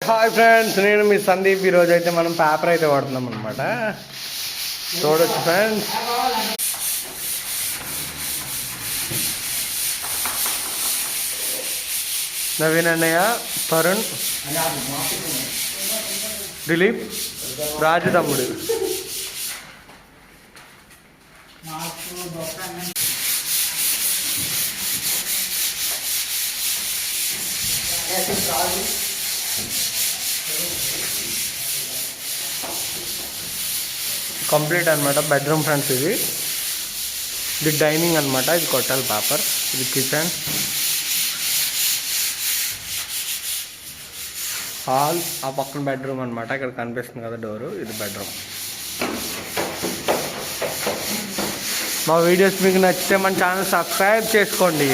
Hi friends, నేను మీ సందీప్. ఈరోజు అయితే మనం పేపర్ అయితే వాడుతున్నాం అనమాట. చూడొచ్చు ఫ్రెండ్స్. నవీన్ అన్నయ్య, తరుణ్, దిలీప్, రాజు తమ్ముడు. కంప్లీట్ అనమాట బెడ్రూమ్ ఫ్రెండ్స్. ఇది డైనింగ్ అనమాట. ఇది కొట్టాలి పేపర్. ఇది కిచెన్, హాల్, ఆ పక్కన బెడ్రూమ్ అనమాట. ఇక్కడ కనిపిస్తుంది కదా డోరు, ఇది బెడ్రూమ్. మా వీడియోస్ మీకు నచ్చితే మన ఛానల్ సబ్స్క్రైబ్ చేసుకోండి.